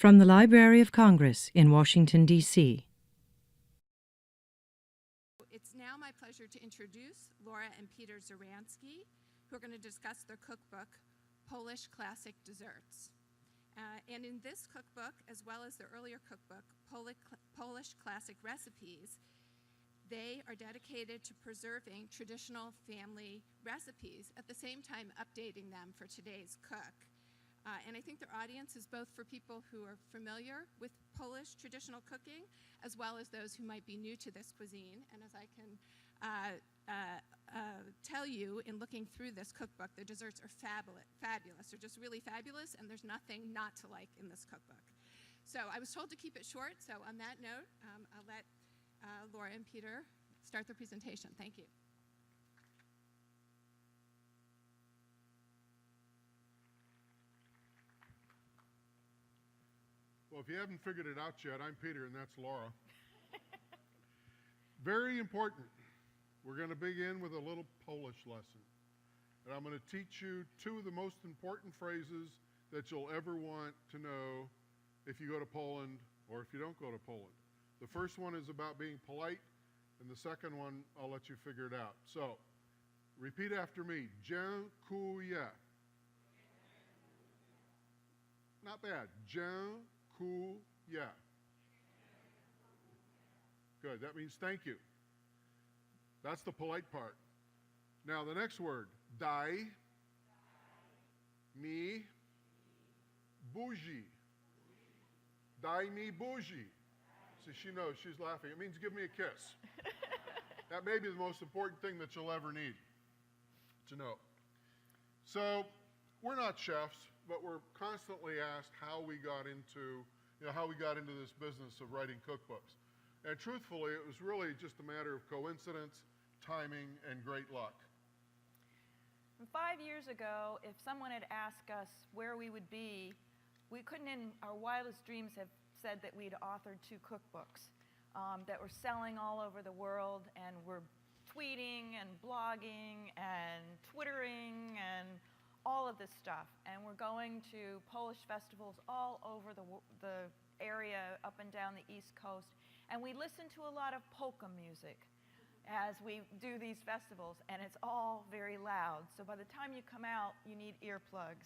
From the Library of Congress in Washington, D.C. It's now my pleasure to introduce Laura and Peter Zaransky, who are going to discuss their cookbook, Polish Classic Desserts. And in this cookbook, as well as their earlier cookbook, Polish Classic Recipes, they are dedicated to preserving traditional family recipes, at the same time updating them for today's cook. And I think their audience is both for people who are familiar with Polish traditional cooking, as well as those who might be new to this cuisine. And as I can tell you in looking through this cookbook, the desserts are fabulous. They're just really fabulous, and there's nothing not to like in this cookbook. So I was told to keep it short, so on that note, I'll let Laura and Peter start their presentation. Thank you. Well, if you haven't figured it out yet, I'm Peter and that's Laura. Very important. We're going to begin with a little Polish lesson. And I'm going to teach you two of the most important phrases that you'll ever want to know if you go to Poland or if you don't go to Poland. The first one is about being polite, and the second one, I'll let you figure it out. So, repeat after me. Dziękuję. Not bad. Dziękuję. Good. That means thank you. That's the polite part. Now, the next word. Daj mi buzi. Daj mi buzi. See, she knows. She's laughing. It means give me a kiss. That may be the most important thing that you'll ever need to know. So, we're not chefs, but we're constantly asked how we got into, this business of writing cookbooks. And truthfully, it was really just a matter of coincidence, timing, and great luck. 5 years ago, if someone had asked us where we would be, we couldn't in our wildest dreams have said that we'd authored 2 cookbooks that were selling all over the world, and we're tweeting and blogging and twittering and all of this stuff. And we're going to Polish festivals all over the area up and down the East Coast. And we listen to a lot of polka music as we do these festivals, and it's all very loud. So by the time you come out, you need earplugs.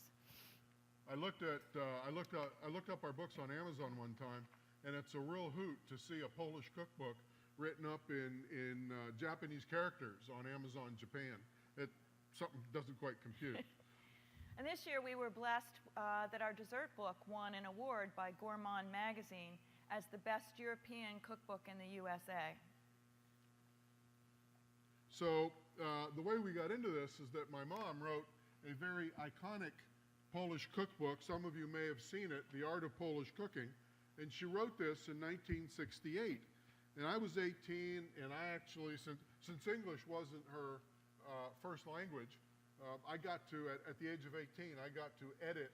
I looked up our books on Amazon one time, and it's a real hoot to see a Polish cookbook written up in Japanese characters on Amazon Japan. Something doesn't quite compute. And this year we were blessed that our dessert book won an award by Gourmand magazine as the best European cookbook in the USA. So the way we got into this is that my mom wrote a very iconic Polish cookbook. Some of you may have seen it, The Art of Polish Cooking. And she wrote this in 1968. And I was 18, and I actually, since English wasn't her first language, I got to, at the age of 18, I got to edit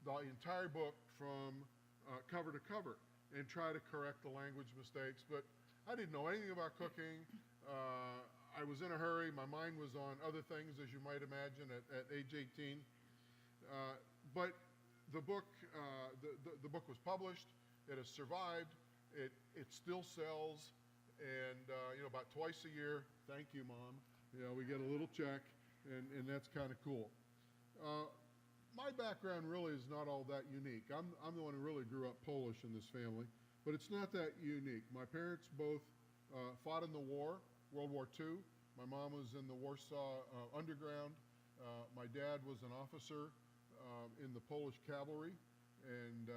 the entire book from cover to cover and try to correct the language mistakes. But I didn't know anything about cooking. I was in a hurry. My mind was on other things, as you might imagine, at age 18. But the book was published. It has survived. It still sells, and about twice a year. Thank you, Mom. We get a little check, and that's kind of cool. My background really is not all that unique. I'm the one who really grew up Polish in this family, but it's not that unique. My parents both fought in the war, World War II. My mom was in the Warsaw Underground. My dad was an officer in the Polish cavalry, and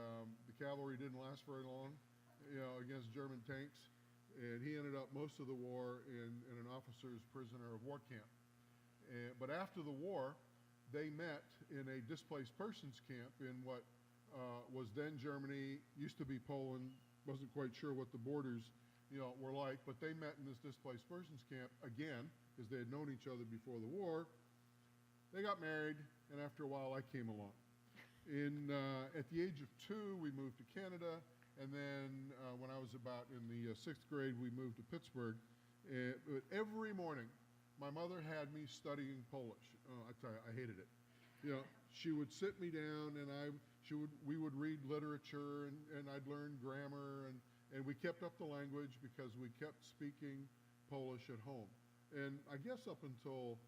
the cavalry didn't last very long, against German tanks. And he ended up most of the war in an officer's prisoner of war camp. But after the war, they met in a displaced persons camp in what was then Germany, used to be Poland, wasn't quite sure what the borders were like, but they met in this displaced persons camp again, because they had known each other before the war. They got married, and after a while I came along. At the age of 2, we moved to Canada, and then when I was about in the 6th grade, we moved to Pittsburgh. But every morning, my mother had me studying Polish. I tell you, I hated it. She would sit me down, and we would read literature, and I'd learn grammar, and we kept up the language because we kept speaking Polish at home. And I guess up until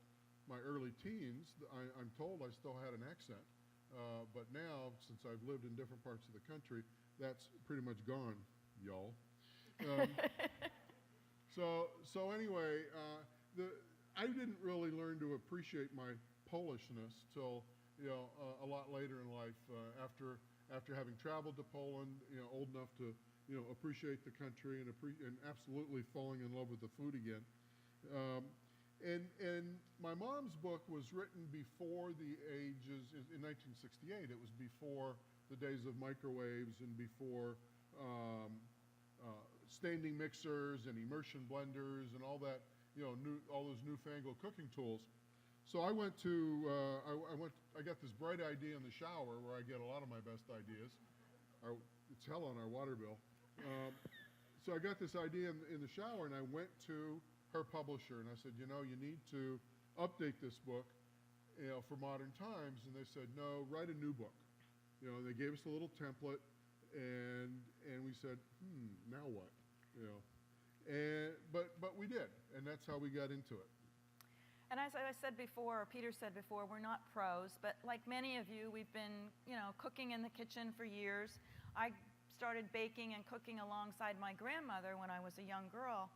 my early teens, I'm told I still had an accent. But now, since I've lived in different parts of the country, that's pretty much gone, y'all. So anyway, I didn't really learn to appreciate my Polishness till a lot later in life, after having traveled to Poland, old enough to appreciate the country and absolutely falling in love with the food again. And my mom's book was written before the ages, in 1968. It was before the days of microwaves and before standing mixers and immersion blenders and all that, all those newfangled cooking tools. So I went to, I got this bright idea in the shower where I get a lot of my best ideas. It's hell on our water bill. So I got this idea in the shower, and I went to her publisher, and I said, you need to update this book, for modern times. And they said, no, write a new book. They gave us a little template, and we said, now what? But we did, and that's how we got into it. And as I said before, or Peter said before, we're not pros, but like many of you, we've been, cooking in the kitchen for years. I started baking and cooking alongside my grandmother when I was a young girl.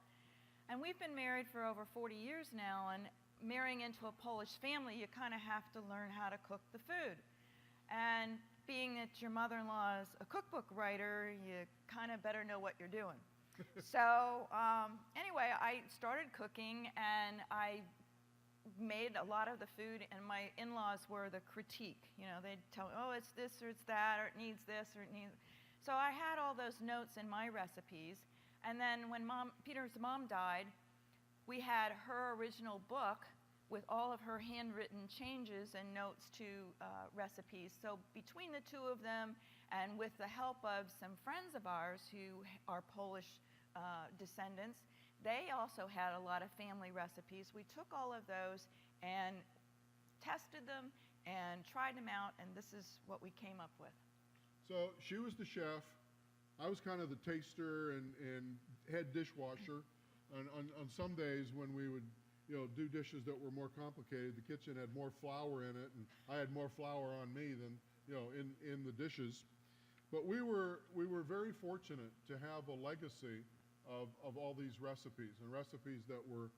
And we've been married for over 40 years now, and marrying into a Polish family, you kind of have to learn how to cook the food. And being that your mother-in-law is a cookbook writer, you kind of better know what you're doing. So anyway, I started cooking, and I made a lot of the food, and my in-laws were the critique. They'd tell me, oh, it's this or it's that, or it needs this or it needs. So I had all those notes in my recipes, and then when Peter's mom died, we had her original book with all of her handwritten changes and notes to recipes. So between the two of them, and with the help of some friends of ours who are Polish descendants, they also had a lot of family recipes. We took all of those and tested them and tried them out, and this is what we came up with. So she was the chef. I was kind of the taster and head dishwasher. On some days when we would do dishes that were more complicated, the kitchen had more flour in it, and I had more flour on me than in the dishes. But we were very fortunate to have a legacy of all these recipes, and recipes that were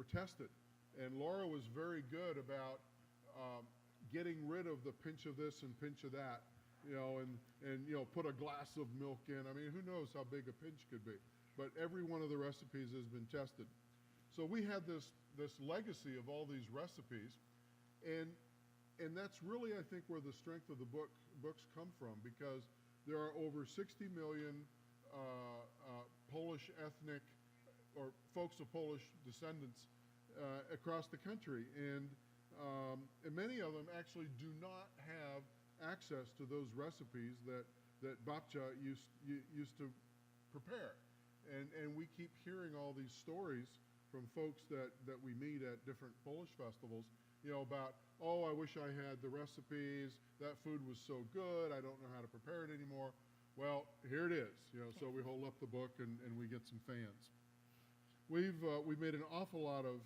tested. And Laura was very good about getting rid of the pinch of this and pinch of that, and put a glass of milk in. I mean, who knows how big a pinch could be? But every one of the recipes has been tested. So we had this legacy of all these recipes, and that's really, I think, where the strength of the books come from, because there are over 60 million Polish ethnic, or folks of Polish descendants across the country, and many of them actually do not have access to those recipes that babcia used to prepare. And we keep hearing all these stories from folks that we meet at different Polish festivals, about, oh, I wish I had the recipes, that food was so good, I don't know how to prepare it anymore. Well, here it is, so we hold up the book and we get some fans. We've made an awful lot of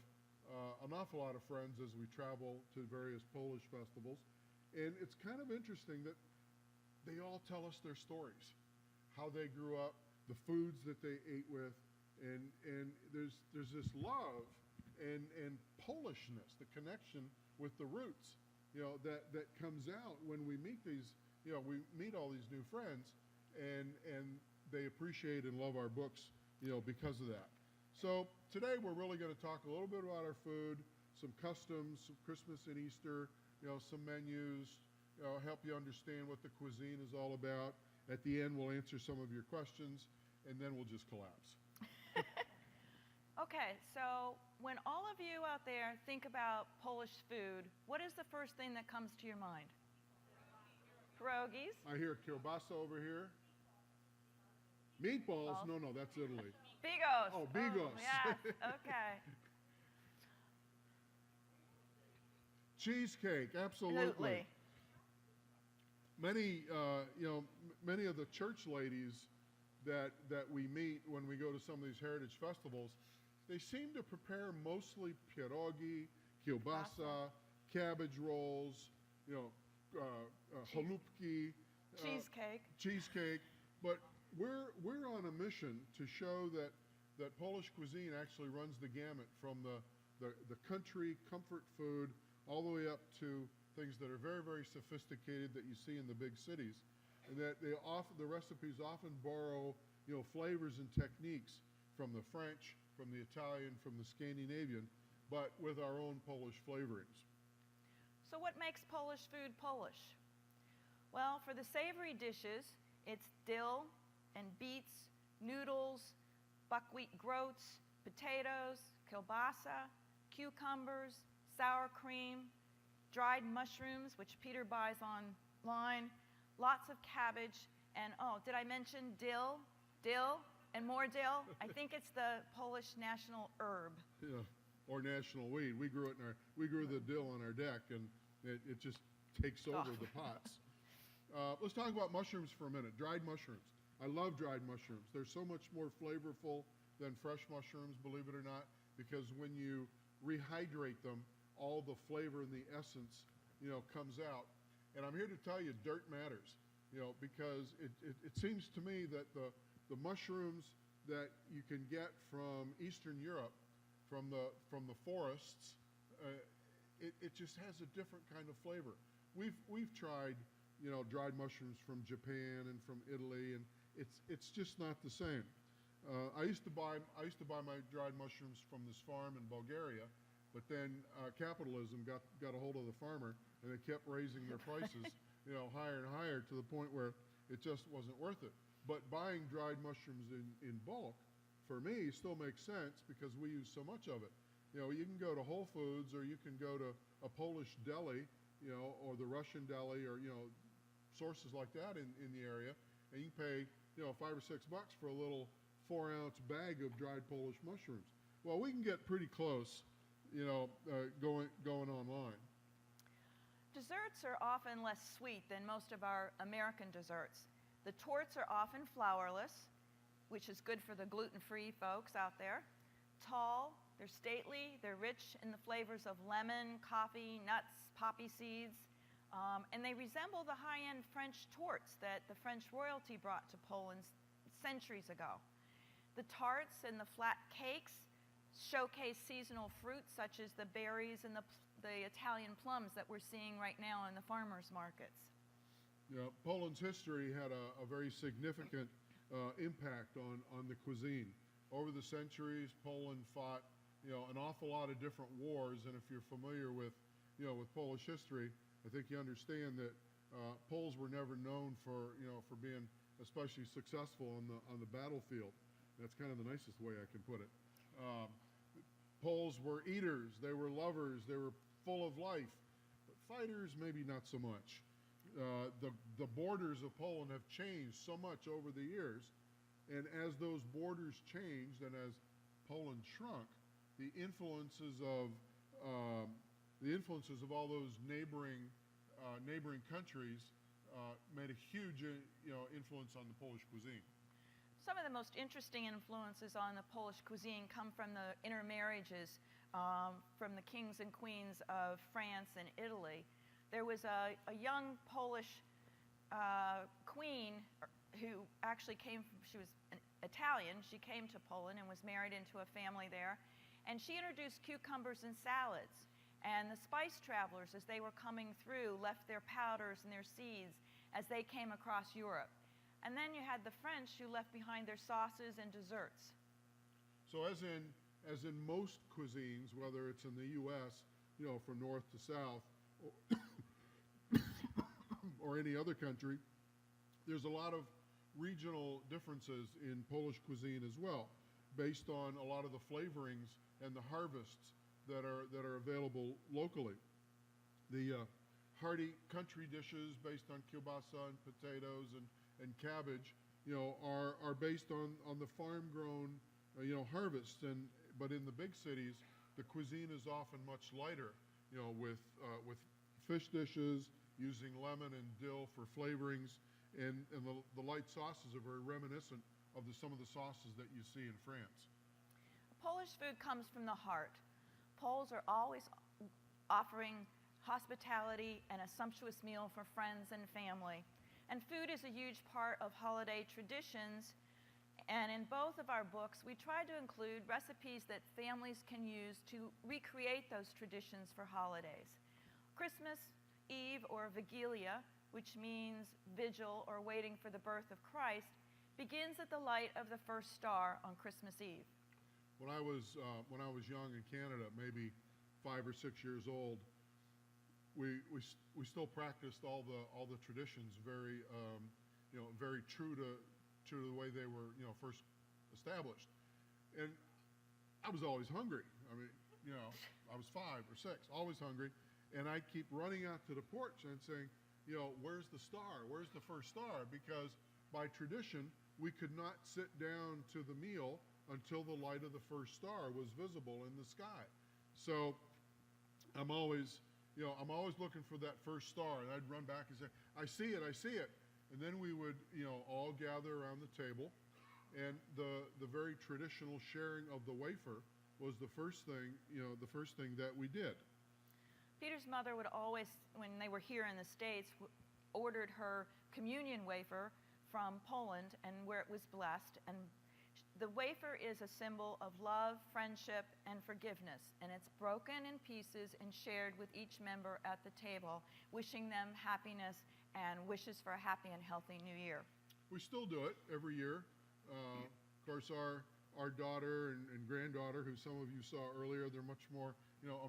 friends as we travel to various Polish festivals, and it's kind of interesting that they all tell us their stories, how they grew up, the foods that they ate with, and there's this love and Polishness, the connection with the roots, that comes out when we meet we meet all these new friends, and they appreciate and love our books, because of that. So today we're really going to talk a little bit about our food, some customs, some Christmas and Easter, some menus, help you understand what the cuisine is all about. At the end, we'll answer some of your questions, and then we'll just collapse. Okay, so when all of you out there think about Polish food, what is the first thing that comes to your mind? Pierogies. I hear kielbasa over here. Meatballs? No, that's Italy. Bigos. Oh, bigos. Yes, okay. Cheesecake, absolutely. many, many of the church ladies that we meet when we go to some of these heritage festivals, they seem to prepare mostly pierogi, kielbasa, cabbage rolls, chalupki, cheesecake. But we're on a mission to show that Polish cuisine actually runs the gamut from the country comfort food all the way up to things that are very, very sophisticated that you see in the big cities, and that the recipes often borrow flavors and techniques from the French, from the Italian, from the Scandinavian, but with our own Polish flavorings. So what makes Polish food Polish? Well, for the savory dishes, it's dill and beets, noodles, buckwheat groats, potatoes, kielbasa, cucumbers, sour cream, dried mushrooms, which Peter buys online, lots of cabbage, and oh, did I mention dill? Dill and more dill? I think it's the Polish national herb. Yeah, or national weed. We grew the dill on our deck, and it just takes over the pots. Let's talk about mushrooms for a minute. Dried mushrooms. I love dried mushrooms. They're so much more flavorful than fresh mushrooms, believe it or not, because when you rehydrate them, all the flavor and the essence, comes out. And I'm here to tell you, dirt matters, because it seems to me that the mushrooms that you can get from Eastern Europe, from the forests, it just has a different kind of flavor. We've tried, dried mushrooms from Japan and from Italy, and it's just not the same. I used to buy my dried mushrooms from this farm in Bulgaria, but then capitalism got a hold of the farmer, and they kept raising their prices, higher and higher, to the point where it just wasn't worth it. But buying dried mushrooms in bulk, for me, still makes sense because we use so much of it. You can go to Whole Foods, or you can go to a Polish deli, or the Russian deli, or sources like that in the area, and you can pay $5 or $6 for a little 4-ounce bag of dried Polish mushrooms. Well, we can get pretty close, going online. Desserts are often less sweet than most of our American desserts. The torts are often flourless, which is good for the gluten-free folks out there. Tall, they're stately, they're rich in the flavors of lemon, coffee, nuts, poppy seeds, and they resemble the high-end French torts that the French royalty brought to Poland centuries ago. The tarts and the flat cakes showcase seasonal fruits such as the berries and the Italian plums that we're seeing right now in the farmers' markets. Poland's history had a very significant impact on the cuisine. Over the centuries, Poland fought an awful lot of different wars, and if you're familiar with Polish history, I think you understand that Poles were never known for being especially successful on the battlefield. That's kind of the nicest way I can put it. Poles were eaters, they were lovers, they were full of life, but fighters, maybe not so much. The borders of Poland have changed so much over the years, and as those borders changed and as Poland shrunk, the influences of all those neighboring countries made a huge influence on the Polish cuisine. Some of the most interesting influences on the Polish cuisine come from the intermarriages from the kings and queens of France and Italy. There was a young Polish queen who actually she was Italian. She came to Poland and was married into a family there. And she introduced cucumbers and salads. And the spice travelers, as they were coming through, left their powders and their seeds as they came across Europe. And then you had the French who left behind their sauces and desserts. So as in most cuisines, whether it's in the U.S., from north to south, or any other country, there's a lot of regional differences in Polish cuisine as well, based on a lot of the flavorings and the harvests that are available locally. The hearty country dishes based on kielbasa and potatoes and cabbage, are based on the farm-grown, harvest. But in the big cities, the cuisine is often much lighter, with fish dishes using lemon and dill for flavorings, and the light sauces are very reminiscent of some of the sauces that you see in France. Polish food comes from the heart. Poles are always offering hospitality and a sumptuous meal for friends and family. And food is a huge part of holiday traditions. And in both of our books, we try to include recipes that families can use to recreate those traditions for holidays. Christmas Eve, or Vigilia, which means vigil or waiting for the birth of Christ, begins at the light of the first star on Christmas Eve. When I was young in Canada, maybe 5 or 6 years old, we still practiced all the traditions very very true to the way they were first established, and I was always hungry. I mean, I was 5 or 6, always hungry, and I'd keep running out to the porch and saying, where's the star? Where's the first star? Because by tradition, we could not sit down to the meal until the light of the first star was visible in the sky. So I'm always looking for that first star, and I'd run back and say, I see it, I see it. And then we would, all gather around the table, and the very traditional sharing of the wafer was the first thing that we did. Peter's mother would always, when they were here in the States, ordered her communion wafer from Poland and where it was blessed. And the wafer is a symbol of love, friendship, and forgiveness. And it's broken in pieces and shared with each member at the table, wishing them happiness and wishes for a happy and healthy new year. We still do it every year. Of course, our daughter and granddaughter, who some of you saw earlier, they're much more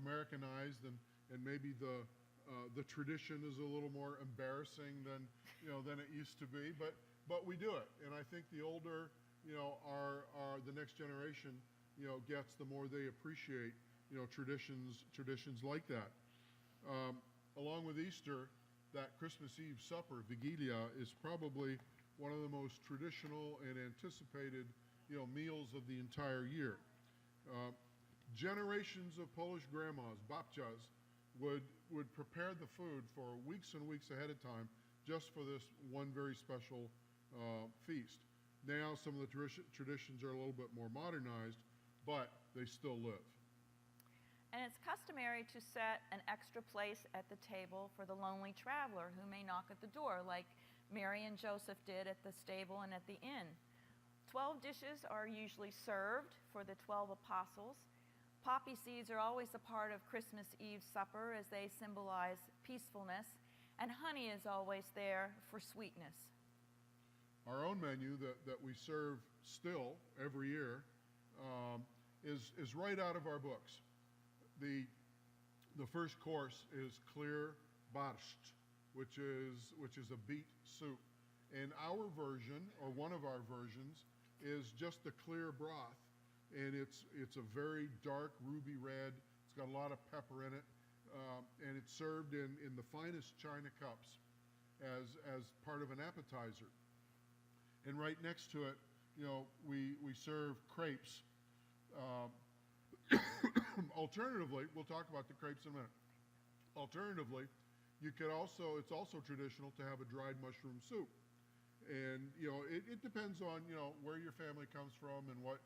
Americanized, and maybe the tradition is a little more embarrassing than it used to be. But we do it, and I think the older the next generation gets, the more they appreciate traditions like that. Along with Easter, that Christmas Eve supper, Vigilia, is probably one of the most traditional and anticipated meals of the entire year. Generations of Polish grandmas, babcias, would prepare the food for weeks and weeks ahead of time just for this one very special feast. Now some of the traditions are a little bit more modernized, but they still live. And it's customary to set an extra place at the table for the lonely traveler who may knock at the door, like Mary and Joseph did at the stable and at the inn. 12 dishes are usually served for the 12 apostles. Poppy seeds are always a part of Christmas Eve supper as they symbolize peacefulness, and honey is always there for sweetness. Our own menu that we serve still every year is right out of our books. The first course is clear borscht, which is a beet soup. And our version, or one of our versions, is just a clear broth. And it's a very dark ruby red. It's got a lot of pepper in it. And it's served in the finest china cups as part of an appetizer. And right next to it, we serve crepes. Alternatively, we'll talk about the crepes in a minute. Alternatively, it's also traditional to have a dried mushroom soup. And, it depends on, where your family comes from and what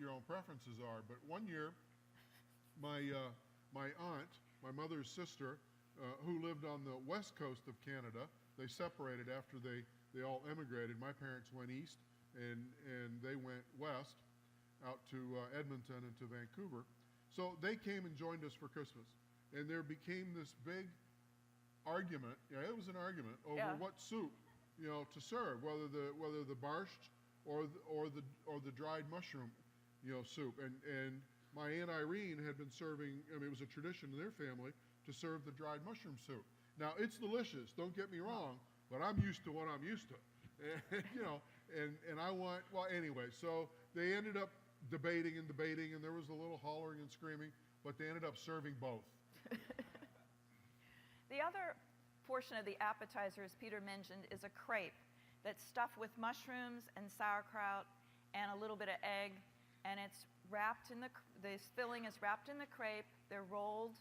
your own preferences are. But one year, my aunt, my mother's sister, who lived on the west coast of Canada, they separated after they all emigrated. My parents went east, and they went west out to Edmonton and to Vancouver. So they came and joined us for Christmas. And there became this big argument. Yeah, it was an argument over what soup, to serve, whether the borscht or the dried mushroom, soup. And my Aunt Irene had been serving. It was a tradition in their family to serve the dried mushroom soup. Now it's delicious. Don't get me wrong, but I'm used to what I'm used to, and I want. Well, anyway, so they ended up debating, and there was a little hollering and screaming, but they ended up serving both. The other portion of the appetizer, as Peter mentioned, is a crepe that's stuffed with mushrooms and sauerkraut and a little bit of egg, and it's wrapped in the filling is wrapped in the crepe. They're rolled,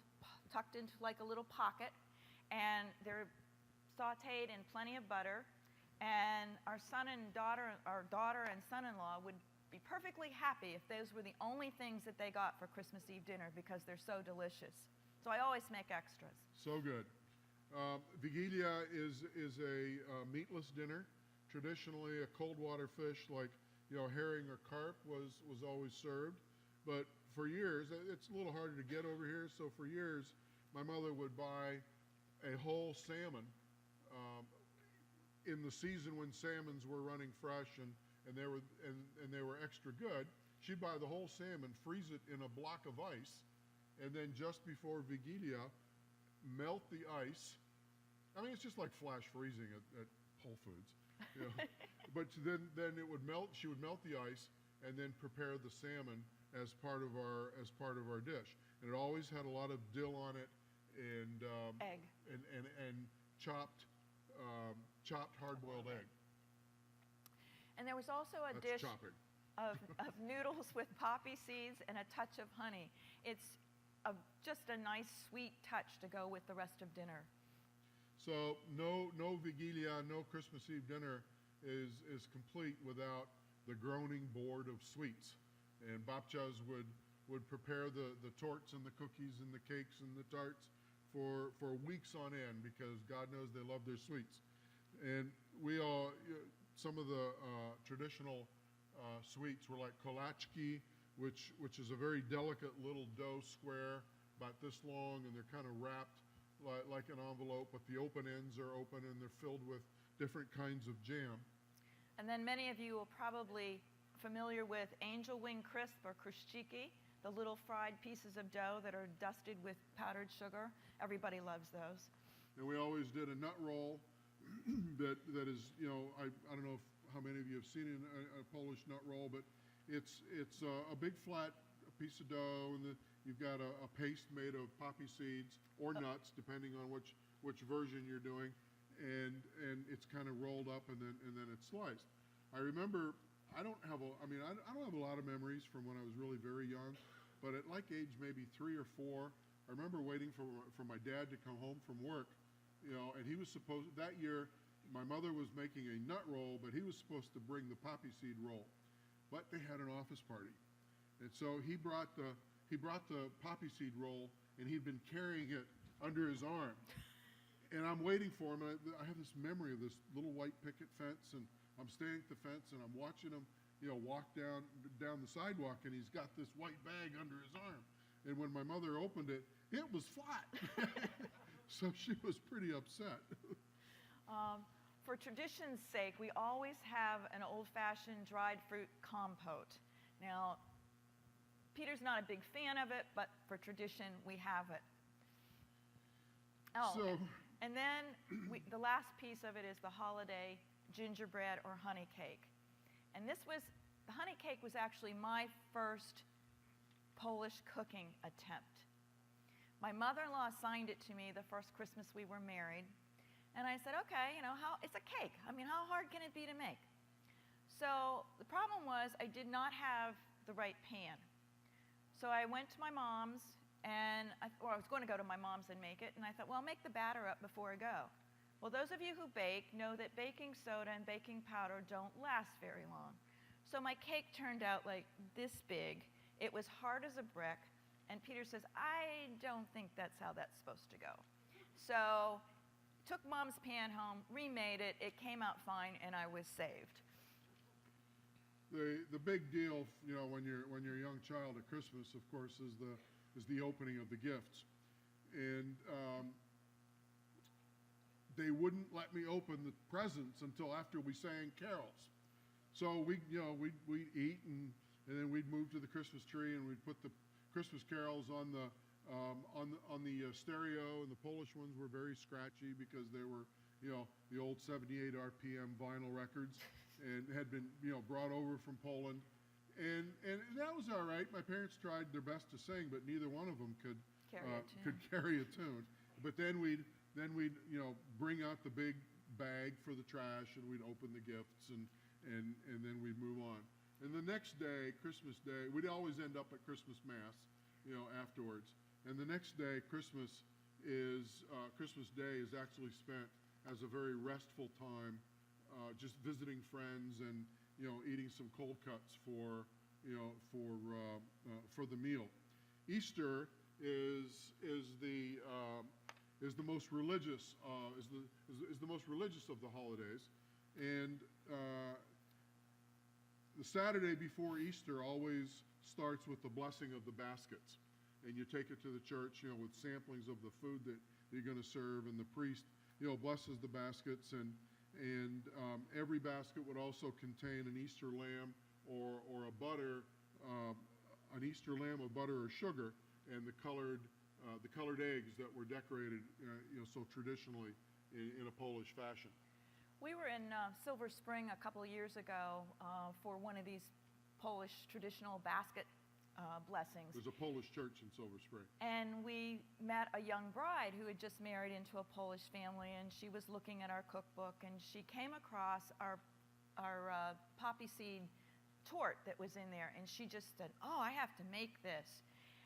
tucked into like a little pocket, and they're sautéed in plenty of butter. And our daughter and son-in-law would be perfectly happy if those were the only things that they got for Christmas Eve dinner because they're so delicious. So I always make extras. So good. Vigilia is a meatless dinner. Traditionally, a cold water fish like herring or carp was always served. But for years, it's a little harder to get over here. So for years, my mother would buy a whole salmon in the season when salmons were running fresh and they were extra good. She'd buy the whole salmon, freeze it in a block of ice, and then just before Vigilia, melt the ice. I mean, it's just like flash freezing at Whole Foods. But then it would melt. She would melt the ice and then prepare the salmon as part of our dish. And it always had a lot of dill on it and Egg. and chopped hard-boiled egg. And there was also a That's dish chopping. of noodles with poppy seeds and a touch of honey. It's just a nice sweet touch to go with the rest of dinner. So no Vigilia, no Christmas Eve dinner is complete without the groaning board of sweets. And babchas would prepare the torts and the cookies and the cakes and the tarts for weeks on end because God knows they love their sweets. And some of the traditional sweets were like kolachki, which is a very delicate little dough square about this long, and they're kind of wrapped like an envelope, but the open ends are open and they're filled with different kinds of jam. And then many of you will probably familiar with angel wing crisp or krushchiki, the little fried pieces of dough that are dusted with powdered sugar. Everybody loves those. And we always did a nut roll that is, I don't know how many of you have seen a Polish nut roll, but it's a big flat piece of dough, and you've got a paste made of poppy seeds or nuts, depending on which version you're doing, and it's kind of rolled up and then it's sliced. I remember I don't have a lot of memories from when I was really very young, but at like age maybe 3 or 4, I remember waiting for my dad to come home from work, and he was supposed that year. My mother was making a nut roll, but he was supposed to bring the poppy seed roll, but they had an office party, and so he brought the poppy seed roll, and he'd been carrying it under his arm, and I'm waiting for him. And I have this memory of this little white picket fence, and I'm standing at the fence, and I'm watching him, walk down the sidewalk, and he's got this white bag under his arm. And when my mother opened it, it was flat. So she was pretty upset. For tradition's sake, we always have an old-fashioned dried fruit compote. Now, Peter's not a big fan of it, but for tradition, we have it. And then the last piece of it is the holiday gingerbread or honey cake. And the honey cake was actually my first Polish cooking attempt. My mother-in-law assigned it to me the first Christmas we were married. And I said, okay, it's a cake. I mean, how hard can it be to make? So the problem was I did not have the right pan. So I went to my mom's, and I was going to go to my mom's and make it, and I thought, well, I'll make the batter up before I go. Well, those of you who bake know that baking soda and baking powder don't last very long. So my cake turned out like this big. It was hard as a brick, and Peter says, I don't think that's how that's supposed to go. So took Mom's pan home, remade it, it came out fine, and I was saved. The big deal, when you're a young child at Christmas, of course, is the opening of the gifts, and they wouldn't let me open the presents until after we sang carols. So we'd eat, and then we'd move to the Christmas tree, and we'd put the Christmas carols on the stereo, and the Polish ones were very scratchy because they were, the old 78 RPM vinyl records, and had been, brought over from Poland, and that was all right. My parents tried their best to sing, but neither one of them could carry a tune. But then we'd bring out the big bag for the trash, and we'd open the gifts, and then we'd move on. And the next day, Christmas Day, we'd always end up at Christmas Mass, afterwards. And the next day, Christmas, is Christmas Day is actually spent as a very restful time, just visiting friends and eating some cold cuts for the meal. Easter is the most religious is the most religious of the holidays, and the Saturday before Easter always starts with the blessing of the baskets, and you take it to the church, with samplings of the food that you're going to serve, and the priest, blesses the baskets, and every basket would also contain an Easter lamb or a butter, an Easter lamb of butter or sugar, and the colored eggs that were decorated, so traditionally in a Polish fashion. We were in Silver Spring a couple of years ago for one of these Polish traditional basket blessings. There's a Polish church in Silver Spring. And we met a young bride who had just married into a Polish family, and she was looking at our cookbook, and she came across our poppy seed tort that was in there, and she just said, "Oh, I have to make this."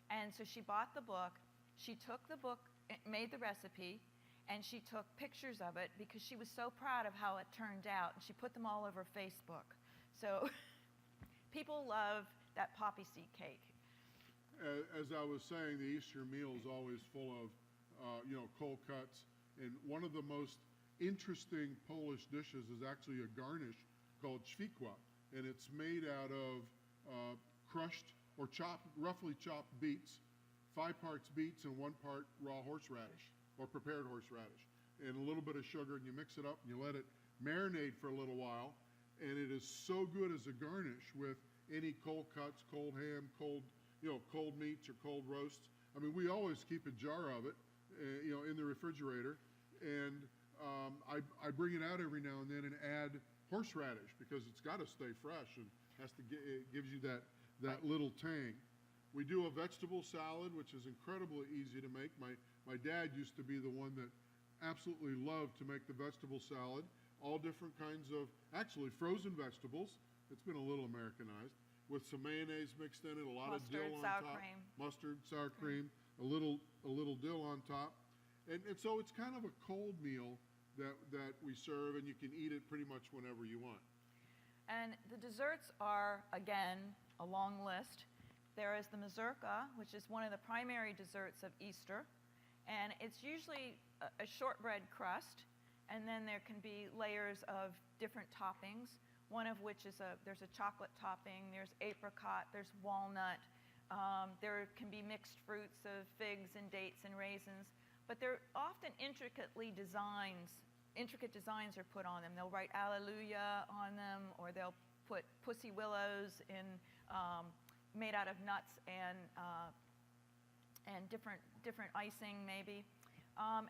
And so she bought the book. She took the book, made the recipe, and she took pictures of it because she was so proud of how it turned out, and she put them all over Facebook. So people love that poppy seed cake. As I was saying, the Easter meal is always full of, cold cuts. And one of the most interesting Polish dishes is actually a garnish called świekła. And it's made out of crushed or roughly chopped beets, 5 parts beets and 1 part raw horseradish or prepared horseradish, and a little bit of sugar, and you mix it up and you let it marinate for a little while. And it is so good as a garnish with any cold cuts, cold ham, cold meats or cold roasts. I mean, we always keep a jar of it, in the refrigerator, and I bring it out every now and then and add horseradish because it's got to stay fresh and it gives you that little tang. We do a vegetable salad, which is incredibly easy to make. My dad used to be the one that absolutely loved to make the vegetable salad. All different kinds of, actually frozen vegetables. It's been a little Americanized, with some mayonnaise mixed in it, a lot of dill on sour top. cream. Mustard, sour cream, a little dill on top. And so it's kind of a cold meal that we serve, and you can eat it pretty much whenever you want. And the desserts are, again, a long list. There is the mazurka, which is one of the primary desserts of Easter. And it's usually a shortbread crust, and then there can be layers of different toppings, one of which is there's a chocolate topping, there's apricot, there's walnut, there can be mixed fruits of figs and dates and raisins, but they're often intricate designs are put on them. They'll write Alleluia on them, or they'll put pussy willows in made out of nuts and different icing maybe,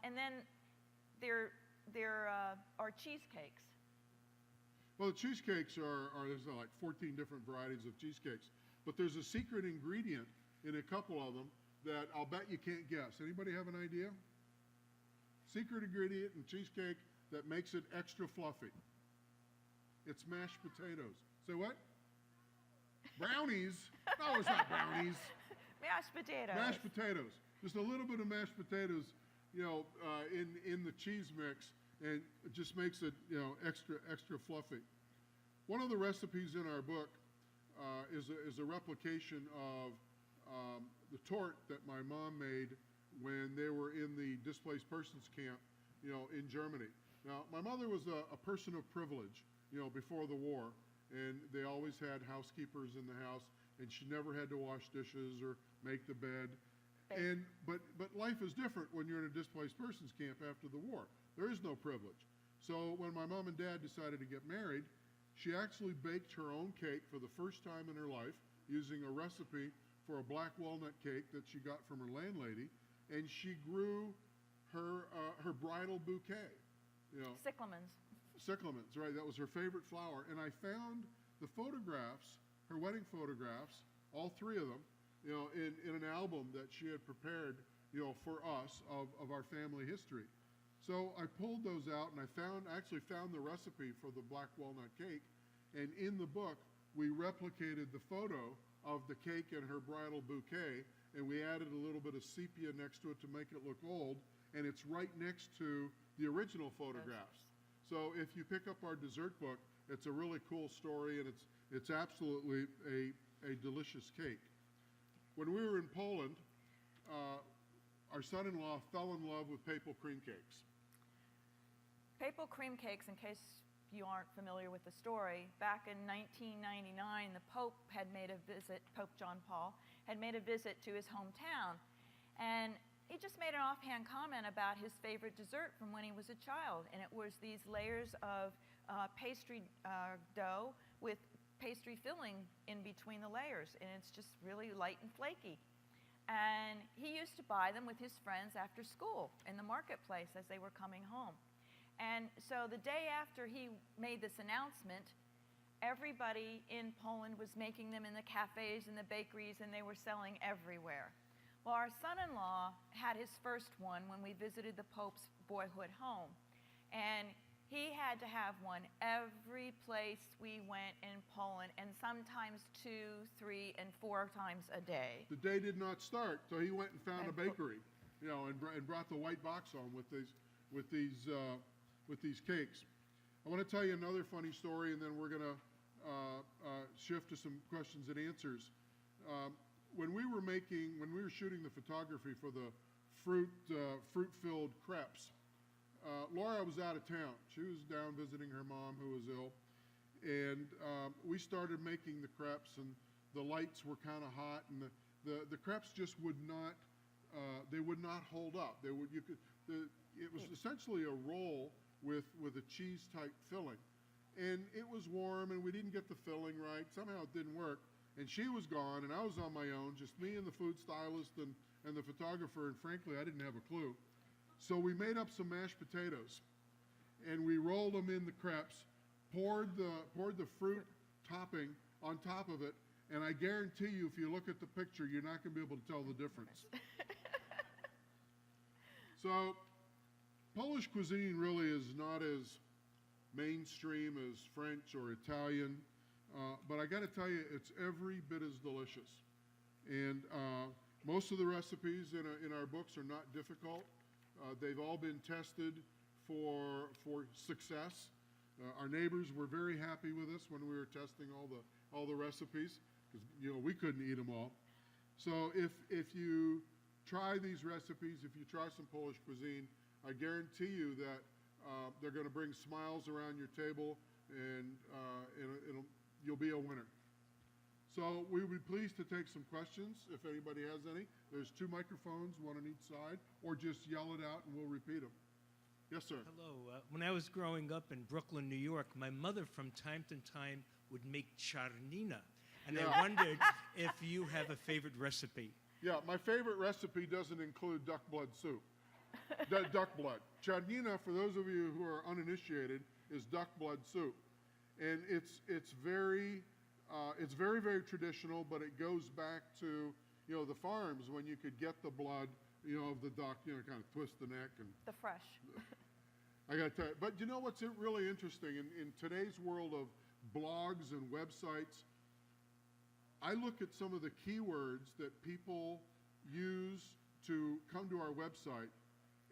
and then there are cheesecakes. Well, the cheesecakes there's like 14 different varieties of cheesecakes, but there's a secret ingredient in a couple of them that I'll bet you can't guess. Anybody have an idea? Secret ingredient in cheesecake that makes it extra fluffy. It's mashed potatoes. Say what? Brownies? No, it's not brownies. Mashed potatoes. Mashed potatoes. Just a little bit of mashed potatoes, in the cheese mix, and it just makes it, extra fluffy. One of the recipes in our book is a replication of the tort that my mom made when they were in the displaced persons camp, in Germany. Now, my mother was a person of privilege, before the war, and they always had housekeepers in the house, and she never had to wash dishes or make the bed. But life is different when you're in a displaced persons camp after the war. There is no privilege. So when my mom and dad decided to get married, she actually baked her own cake for the first time in her life using a recipe for a black walnut cake that she got from her landlady, and she grew her bridal bouquet. Cyclamens. Cyclamens, right? That was her favorite flower. And I found the photographs, her wedding photographs, all 3 of them, in an album that she had prepared, for us of our family history. So I pulled those out, and I actually found the recipe for the black walnut cake. And in the book, we replicated the photo of the cake and her bridal bouquet, and we added a little bit of sepia next to it to make it look old. and it's right next to the original photographs. So if you pick up our dessert book, it's a really cool story, and it's absolutely a delicious cake. When we were in Poland, our son-in-law fell in love with Papal cream cakes. Papal cream cakes, in case you aren't familiar with the story, back in 1999, the Pope had made a visit, Pope John Paul, had made a visit to his hometown. And he just made an offhand comment about his favorite dessert from when he was a child. And it was these layers of pastry dough with pastry filling in between the layers. And it's just really light and flaky. And he used to buy them with his friends after school in the marketplace as they were coming home. And so the day after he made this announcement, everybody in Poland was making them in the cafes and the bakeries, and they were selling everywhere. Well, our son-in-law had his first one when we visited the Pope's boyhood home. And he had to have one every place we went in Poland, and sometimes 2, 3, and 4 times a day. The day did not start, so he went and found a bakery, you know, and brought the white box home with these cakes. I want to tell you another funny story, and then we're going to shift to some questions and answers. When we were shooting the photography for the fruit-filled crepes, Laura was out of town. She was down visiting her mom who was ill, and we started making the crepes, and the lights were kind of hot, and the crepes just would not hold up. It was essentially a roll with a cheese-type filling, and it was warm, and we didn't get the filling right. Somehow it didn't work, and she was gone, and I was on my own, just me and the food stylist and the photographer, and frankly, I didn't have a clue. So we made up some mashed potatoes, and we rolled them in the crepes, poured the fruit topping on top of it, and I guarantee you, if you look at the picture, you're not going to be able to tell the difference. So Polish cuisine really is not as mainstream as French or Italian, but I got to tell you, it's every bit as delicious. And most of the recipes in our books are not difficult. They've all been tested for success. Our neighbors were very happy with us when we were testing all the recipes, because we couldn't eat them all. So if you try these recipes, if you try some Polish cuisine, I guarantee you that they're going to bring smiles around your table, and you'll be a winner. So we would be pleased to take some questions if anybody has any. There's 2 microphones, one on each side, or just yell it out and we'll repeat them. Yes, sir. Hello. When I was growing up in Brooklyn, New York, my mother from time to time would make charnina. And I wondered if you have a favorite recipe. Yeah, my favorite recipe doesn't include duck blood soup. Duck blood. Charnina, for those of you who are uninitiated, is duck blood soup. And it's very, very traditional, but it goes back to, the farms when you could get the blood, of the duck, kind of twist the neck. And The fresh. I got to tell you, but you know what's really interesting? In today's world of blogs and websites, I look at some of the keywords that people use to come to our website,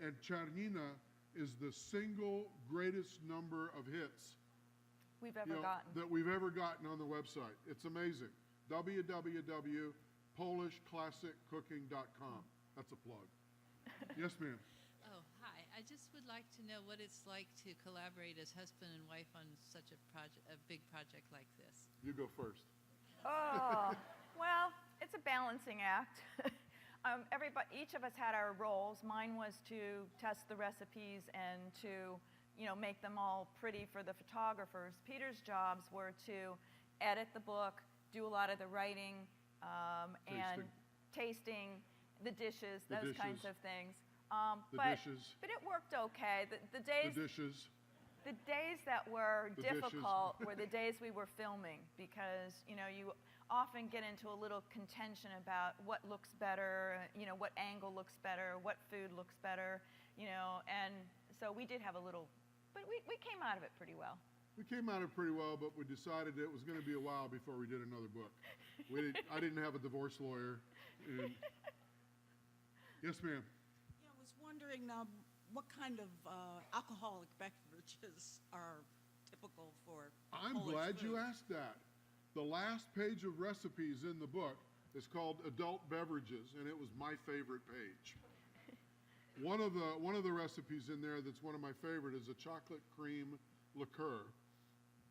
and charnina is the single greatest number of hits We've ever gotten. that we've ever gotten on the website. It's amazing. www.polishclassiccooking.com. That's a plug. Yes, ma'am. Oh, hi. I just would like to know what it's like to collaborate as husband and wife on such a big project like this. You go first. Oh, well, it's a balancing act. Each of us had our roles. Mine was to test the recipes and to, make them all pretty for the photographers. Peter's jobs were to edit the book, do a lot of the writing, and tasting the dishes, those kinds of things. But it worked okay. The days that were difficult were the days we were filming, because you often get into a little contention about what looks better, what angle looks better, what food looks better, and so we did have a little, but we came out of it pretty well. We came out of it pretty well, but we decided it was going to be a while before we did another book. I didn't have a divorce lawyer. Yes, ma'am. Yeah, I was wondering wondering what kind of alcoholic beverages are typical for I'm Polish glad you food? asked that. The last page of recipes in the book is called Adult Beverages, and it was my favorite page. One of the recipes in there that's one of my favorite is a chocolate cream liqueur.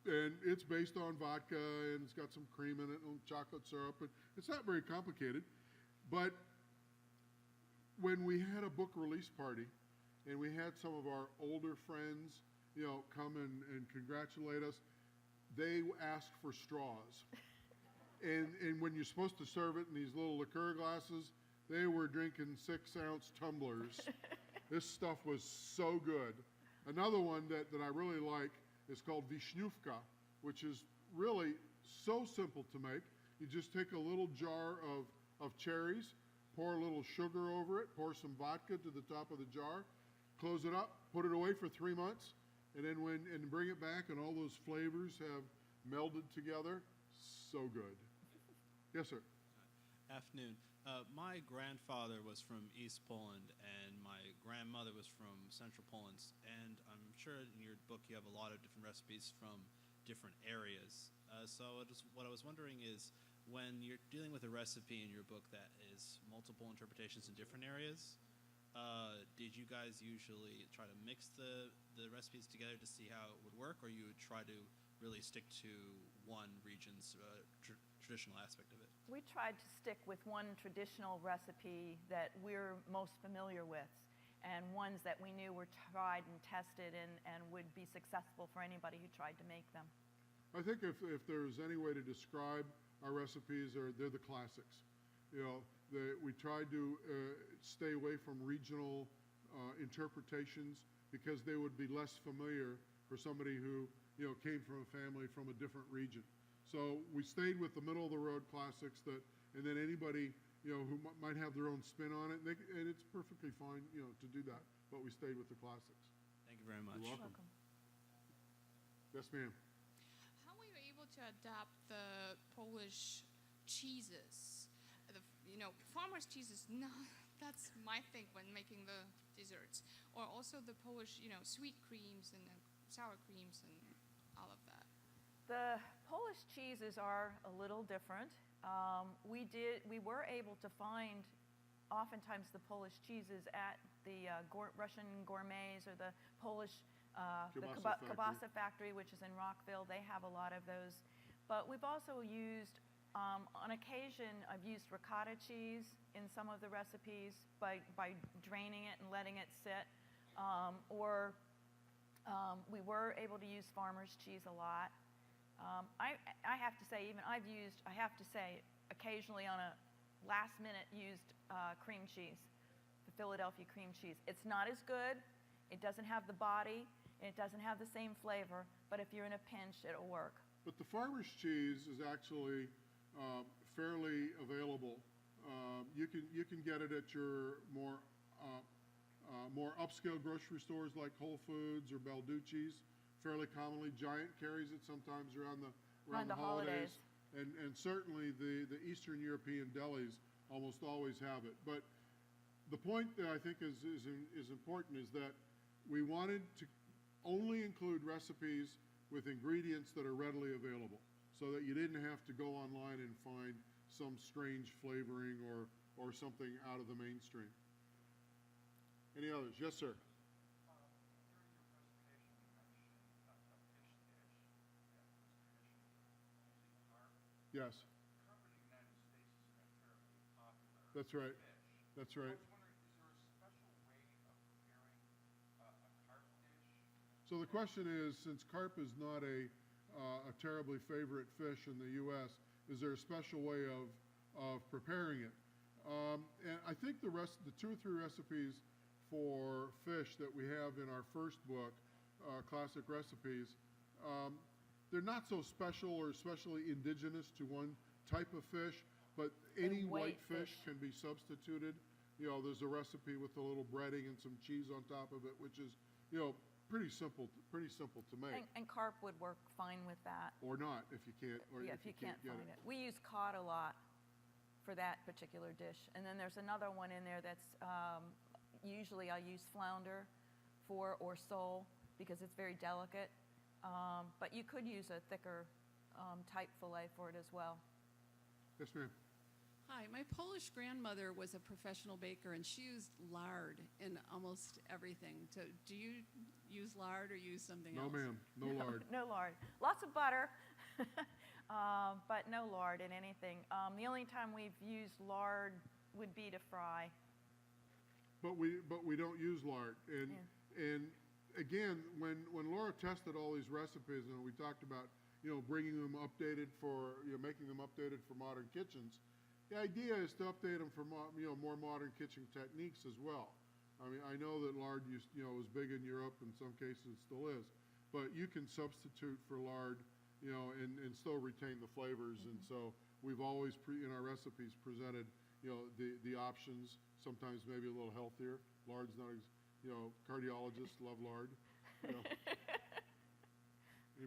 And it's based on vodka, and it's got some cream in it and chocolate syrup. And it's not very complicated. But when we had a book release party, and we had some of our older friends, come and congratulate us, they asked for straws. And when you're supposed to serve it in these little liqueur glasses, they were drinking 6-ounce tumblers. This stuff was so good. Another one that I really like is called Vishnyuvka, which is really so simple to make. You just take a little jar of cherries, pour a little sugar over it, pour some vodka to the top of the jar, close it up, put it away for 3 months, and then bring it back, and all those flavors have melded together. So good. Yes, sir. Afternoon. My grandfather was from East Poland, and my grandmother was from Central Poland. And I'm sure in your book you have a lot of different recipes from different areas. What I was wondering is, when you're dealing with a recipe in your book that is multiple interpretations in different areas, did you guys usually try to mix the recipes together to see how it would work, or you would try to really stick to one region's traditional aspect of it? We tried to stick with one traditional recipe that we're most familiar with, and ones that we knew were tried and tested and would be successful for anybody who tried to make them. I think if there's any way to describe our recipes, they're the classics. We tried to stay away from regional interpretations because they would be less familiar for somebody who came from a family from a different region. So we stayed with the middle-of-the-road classics and then anybody who might have their own spin on it, and it's perfectly fine to do that. But we stayed with the classics. Thank you very much. You're welcome. Yes, ma'am. How were you able to adapt the Polish cheeses? Farmer's cheese is not, that's my thing when making the desserts. Or also the Polish, sweet creams and the sour creams and all of that. The Polish cheeses are a little different. We were able to find oftentimes the Polish cheeses at the Russian gourmets or the Polish Kielbasa factory, which is in Rockville. They have a lot of those. But we've also used, on occasion, I've used ricotta cheese in some of the recipes by draining it and letting it sit. We were able to use farmer's cheese a lot. I have to say, occasionally on a last minute used cream cheese, the Philadelphia cream cheese. It's not as good, it doesn't have the body, and it doesn't have the same flavor, but if you're in a pinch, it'll work. But the farmer's cheese is actually fairly available. You can get it at your more upscale grocery stores like Whole Foods or Balducci's. Fairly commonly, Giant carries it sometimes around the holidays. And certainly the Eastern European delis almost always have it. But the point that I think is important is that we wanted to only include recipes with ingredients that are readily available, so that you didn't have to go online and find some strange flavoring or something out of the mainstream. Any others? Yes, sir. Yes. Carp in the United States is not terribly popular. That's right. Fish. That's right. I was wondering, is there a special way of preparing a carp dish? So the question is, since carp is not a terribly favorite fish in the U.S., is there a special way of preparing it? And I think the 2 or 3 recipes for fish that we have in our first book, Classic Recipes, they're not so special or especially indigenous to one type of fish, but any white fish can be substituted. There's a recipe with a little breading and some cheese on top of it, which is, pretty simple to make. And carp would work fine with that. Or not, if you can't. Or if you can't get find it. We use cod a lot for that particular dish. And then there's another one in there that's usually I use flounder for, or sole, because it's very delicate. But you could use a thicker type fillet for it as well. Yes, ma'am. Hi, my Polish grandmother was a professional baker, and she used lard in almost everything. So do you use lard or use something else? No, ma'am. No lard. No lard. Lots of butter, but no lard in anything. The only time we've used lard would be to fry. But we don't use lard. And again, when Laura tested all these recipes, and we talked about, bringing them updated for, making them updated for modern kitchens, the idea is to update them for more modern kitchen techniques as well. I mean, I know that lard was big in Europe, in some cases it still is, but you can substitute for lard, and still retain the flavors. And so we've always in our recipes presented, the options. Sometimes maybe a little healthier. Lard's not, cardiologists love lard. Any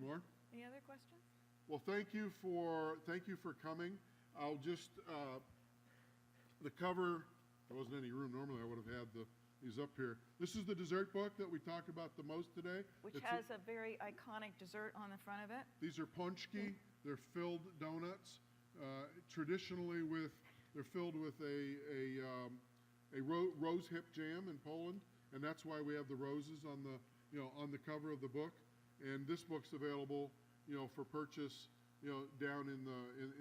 more? Any other questions? Well, thank you for coming. I'll just, the cover, there wasn't any room. Normally I would have had these up here. This is the dessert book that we talked about the most today. Which has a very iconic dessert on the front of it. These are ponchki. They're filled donuts. Traditionally they're filled with a rose hip jam in Poland, and that's why we have the roses on the cover of the book. And this book's available, for purchase, down in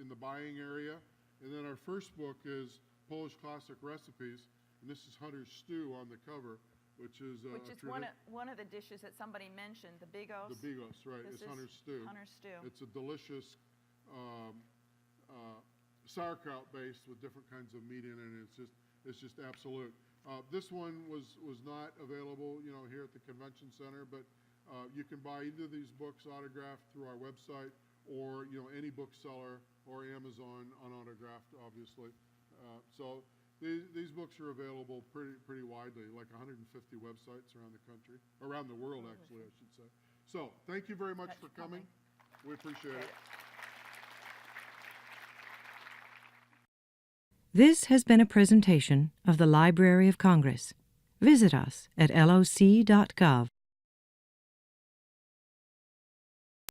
the buying area. And then our first book is Polish Classic Recipes, and this is Hunter's Stew on the cover, which is one of the dishes that somebody mentioned, the bigos. The bigos, right? It's Hunter's Stew. Hunter's Stew. It's a delicious sauerkraut based with different kinds of meat in it, and it's just absolute. This one was not available, here at the convention center, but you can buy either of these books autographed through our website, or any bookseller or Amazon unautographed, obviously. So these books are available pretty widely, like 150 websites around the country, around the world, actually, I should say. So thank you very much for coming. We appreciate it. This has been a presentation of the Library of Congress. Visit us at loc.gov.